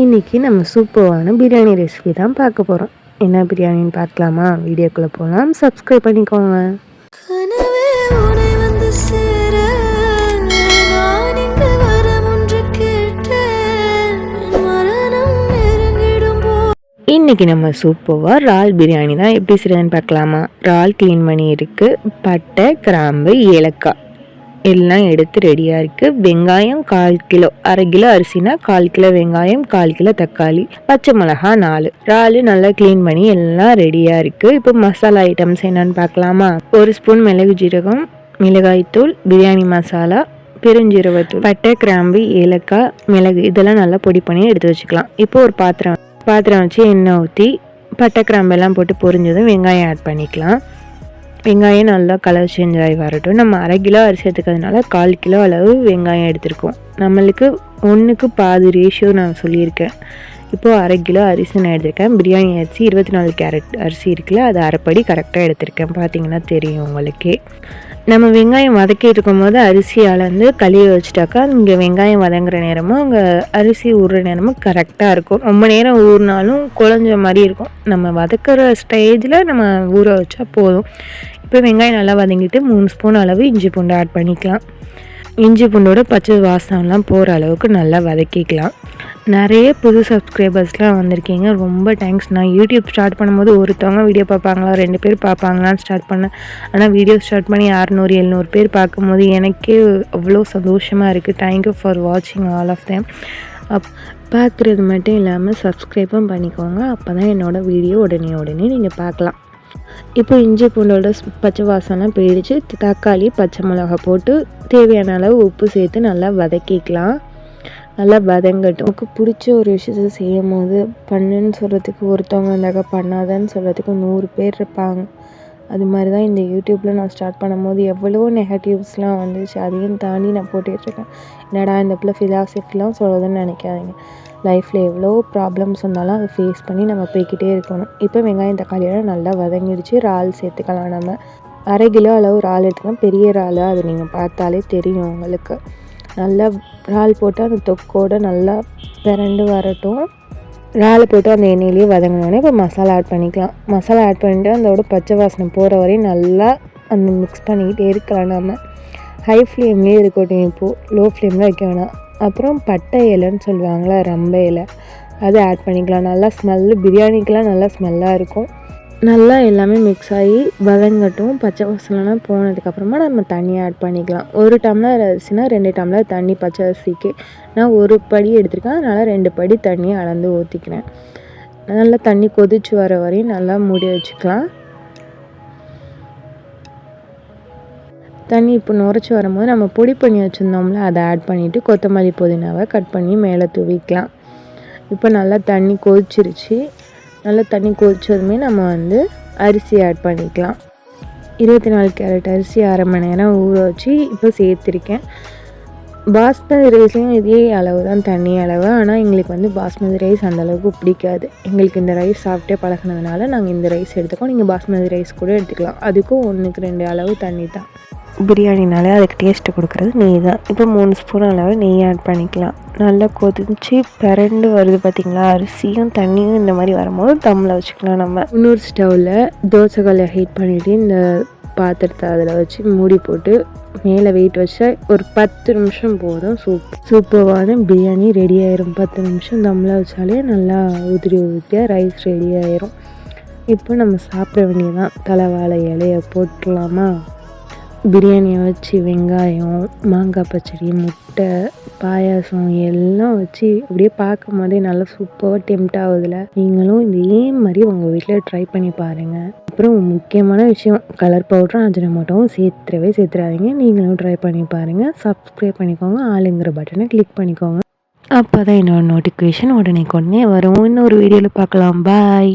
இன்றைக்கி நம்ம சூப்பரான பிரியாணி ரெசிபி தான் பார்க்க போகிறோம். என்ன பிரியாணின்னு பார்க்கலாமா? வீடியோக்குள்ளே போகலாம். சப்ஸ்கிரைப் பண்ணிக்கோங்க. இன்றைக்கி நம்ம சூப்பராக இறால் பிரியாணி தான் எப்படி செய்யறதுன்னு பார்க்கலாமா? இறால் க்ளீன் பண்ணி இருக்குது. பட்டை, கிராம்பு, ஏலக்காய் எல்லாம் எடுத்து ரெடியாக இருக்குது. வெங்காயம் 1/4 கிலோ, 1/2 கிலோ அரிசினா 1/4 கிலோ வெங்காயம், 1/4 கிலோ தக்காளி, பச்சை மிளகா 4. இறால் நல்லா க்ளீன் பண்ணி எல்லாம் ரெடியாக இருக்குது. இப்போ மசாலா ஐட்டம்ஸ் என்னென்னு பார்க்கலாமா? 1 ஸ்பூன் மிளகு ஜீரகம், மிளகாய்த்தூள், பிரியாணி மசாலா, பெருஞ்சீரகத்தூள், பட்டை, கிராம்பு, ஏலக்காய், மிளகு இதெல்லாம் நல்லா பொடி பண்ணி எடுத்து வச்சுக்கலாம். இப்போ ஒரு பாத்திரம் வச்சு எண்ணெய் ஊற்றி பட்டை கிராம்பு எல்லாம் போட்டு பொரிஞ்சதும் வெங்காயம் ஆட் பண்ணிக்கலாம். வெங்காயம் நல்லா கலர் சேஞ்ச் ஆகி வரட்டும். நம்ம 1/2 கிலோ அரிசி எடுத்துக்கிறதுனால 1/4 கிலோ அளவு வெங்காயம் எடுத்திருக்கோம். நம்மளுக்கு 1க்கு பாதி ரேஷியோ நான் சொல்லியிருக்கேன். இப்போது 1/2 கிலோ அரிசி நான் எடுத்திருக்கேன். பிரியாணி அரிசி 24 கேரட் அரிசி இருக்குல்ல, அது அரைப்படி கரெக்டாக எடுத்திருக்கேன். பார்த்தீங்கன்னா தெரியும் உங்களுக்கே. நம்ம வெங்காயம் வதக்கிட்டு இருக்கும்போது அரிசி அளந்து கழுவி வச்சுட்டாக்கா இங்கே வெங்காயம் வதங்குற நேரமும் அங்கே அரிசி ஊறுற நேரமும் கரெக்டாக இருக்கும். ரொம்ப நேரம் ஊறினாலும் குழஞ்ச மாதிரி இருக்கும். நம்ம வதக்கிற ஸ்டேஜில் நம்ம ஊற வச்சா போதும். இப்போ வெங்காயம் நல்லா வதங்கிட்டு 3 ஸ்பூன் அளவு இஞ்சி பூண்டு ஆட் பண்ணிக்கலாம். இஞ்சி பூண்டோட பச்சை வாசனம்லாம் போகிற அளவுக்கு நல்லா வதக்கிக்கலாம். நிறைய புது சப்ஸ்கிரைபர்ஸ்லாம் வந்திருக்கீங்க, ரொம்ப தேங்க்ஸ். நான் யூடியூப் ஸ்டார்ட் பண்ணும்போது ஒருத்தவங்க வீடியோ பார்ப்பாங்களா 2 பேர் பார்ப்பாங்களான்னு ஸ்டார்ட் பண்ணேன். ஆனால் வீடியோ ஸ்டார்ட் பண்ணி 600-700 பேர் பார்க்கும்போது எனக்கே அவ்வளோ சந்தோஷமாக இருக்குது. தேங்க்யூ ஃபார் வாட்சிங் ஆல் ஆஃப் தேம். பார்க்குறது மட்டும் இல்லாமல் சப்ஸ்கிரைபும் பண்ணிக்கோங்க. அப்போ தான் என்னோடய வீடியோ உடனே நீங்கள் பார்க்கலாம். இப்போ இஞ்சி பூண்டோட பச்சை வாசனை போயிடுச்சு. தக்காளி, பச்சை மிளகா போட்டு தேவையான அளவு உப்பு சேர்த்து நல்லா வதக்கிக்கலாம். நல்லா வதங்கட்டும். நமக்கு பிடிச்ச ஒரு விஷயத்தை செய்யும் போது பண்ணுன்னு சொல்கிறதுக்கு ஒருத்தவங்க இருந்தாக்கா பண்ணாதன்னு சொல்கிறதுக்கு 100 பேர் இருப்பாங்க. அது மாதிரி தான் இந்த யூடியூப்பில் நான் ஸ்டார்ட் பண்ணும்போது எவ்வளோ நெகட்டிவ்ஸ்லாம் வந்துச்சு. அதையும் தாண்டி நான் போட்டுட்ருக்கேன். என்னடா இந்த பிள்ளை ஃபிலாசபிலாம் சொல்கிறதுன்னு நினைக்காதீங்க. லைஃப்பில் எவ்வளோ ப்ராப்ளம்ஸ் இருந்தாலும் அதை ஃபேஸ் பண்ணி நம்ம போய்கிட்டே இருக்கணும். இப்போ வெங்காயம் தக்காளியெல்லாம் நல்லா வதங்கிடுச்சு. இறால் சேர்த்துக்கலாம். நம்ம 1/2 கிலோ அளவு இறால் எடுத்துக்கலாம். பெரிய இறால், அது நீங்கள் பார்த்தாலே தெரியும் உங்களுக்கு. நல்லா இறால் போட்டு அந்த தொக்கோடு நல்லா பிறண்டு வரட்டும். இறால் போட்டு அந்த எண்ணெயிலேயே வதங்கினோடனே இப்போ மசாலா ஆட் பண்ணிக்கலாம். மசாலா ஆட் பண்ணிவிட்டு அதோட பச்சை வாசனை போகிற வரையும் நல்லா அந்த மிக்ஸ் பண்ணிக்கிட்டே இருக்கலாம். நம்ம ஹை ஃப்ளேம்லேயே இருக்கட்டும். இப்போது லோ ஃப்ளேமில் வைக்க வேணாம். அப்புறம் பட்டை இலைன்னு சொல்லுவாங்களா, ரம்ப இலை, அதை ஆட் பண்ணிக்கலாம். நல்லா ஸ்மெல்லு பிரியாணிக்கெலாம் நல்லா ஸ்மெல்லாக இருக்கும். நல்லா எல்லாமே மிக்ஸ் ஆகி வதங்கட்டும். பச்சை வாசனைலாம் போனதுக்கப்புறமா நம்ம தண்ணி ஆட் பண்ணிக்கலாம். 1 டம்ளர் அரிசினா 2 டம்ளர் தண்ணி. பச்சை அரிசிக்கு நான் 1 படி எடுத்திருக்கேன், அதனால் 2 படி தண்ணி அளந்து ஊற்றிக்கிறேன். நல்லா தண்ணி கொதிச்சு வர வரையும் நல்லா மூடி வச்சுக்கலாம். தண்ணி இப்போ நுரைச்சி வரும்போது நம்ம பொடி பண்ணி வச்சுருந்தோம்ல, அதை ஆட் பண்ணிவிட்டு கொத்தமல்லி புதினாவை கட் பண்ணி மேலே தூவிக்கலாம். இப்போ நல்லா தண்ணி கொதிச்சிருச்சு. நல்லா தண்ணி கொதிச்சதுமே நம்ம அரிசி ஆட் பண்ணிக்கலாம். 24 கேரட் அரிசி 1/2 மணி நேரம் ஊற வச்சு இப்போ சேர்த்துருக்கேன். பாஸ்மதி ரைஸ்லேயும் இதே அளவு தான் தண்ணி அளவு. ஆனால் எங்களுக்கு பாஸ்மதி ரைஸ் அந்தளவுக்கு பிடிக்காது. எங்களுக்கு இந்த ரைஸ் சாப்பிட்டே பழகினதுனால நாங்கள் இந்த ரைஸ் எடுத்துக்கோம். நீங்கள் பாஸ்மதி ரைஸ் கூட எடுத்துக்கலாம். அதுக்கும் 1க்கு 2 அளவு தண்ணி தான். பிரியாணினாலே அதுக்கு டேஸ்ட்டு கொடுக்குறது நெய் தான். இப்போ 3 ஸ்பூன் அளவு நெய் ஆட் பண்ணிக்கலாம். நல்லா கொதிச்சு பிறண்டு வருது பார்த்திங்களா, அரிசியும் தண்ணியும் இந்த மாதிரி வரும்போது தம்மில் வச்சுக்கலாம். நம்ம இன்னொரு ஸ்டவ்வில் தோசைக்கல்லை ஹீட் பண்ணிவிட்டு இந்த பாத்திரத்தை அதில் வச்சு மூடி போட்டு மேலே வெயிட் வச்சா ஒரு 10 நிமிஷம் போதும். சூப்பரான பிரியாணி ரெடி ஆயிரும். 10 நிமிஷம் தம்மில் வச்சாலே நல்லா உதிரியாக ரைஸ் ரெடி ஆயிரும். இப்போ நம்ம சாப்பிட வேண்டியதான். தலைவாழை இலையை போட்டுடலாமா? பிரியாணியை வச்சு வெங்காயம், மாங்காய் பச்சடி, முட்டை, பாயாசம் எல்லாம் வச்சு அப்படியே பார்க்கும் போதே நல்லா சூப்பராக டெம்ட் ஆகுதுல. நீங்களும் இதே மாதிரி உங்கள் வீட்டில் ட்ரை பண்ணி பாருங்கள். அப்புறம் முக்கியமான விஷயம், கலர் பவுடரும் அஜினமோட்டோவும் சேர்த்துறாதீங்க. நீங்களும் ட்ரை பண்ணி பாருங்கள். சப்ஸ்கிரைப் பண்ணிக்கோங்க. ஆளுங்கிற பட்டனை கிளிக் பண்ணிக்கோங்க. அப்போ தான் என்னோட நோட்டிஃபிகேஷன் உடனே வரும். இன்னொரு வீடியோவில் பார்க்கலாம். பாய்.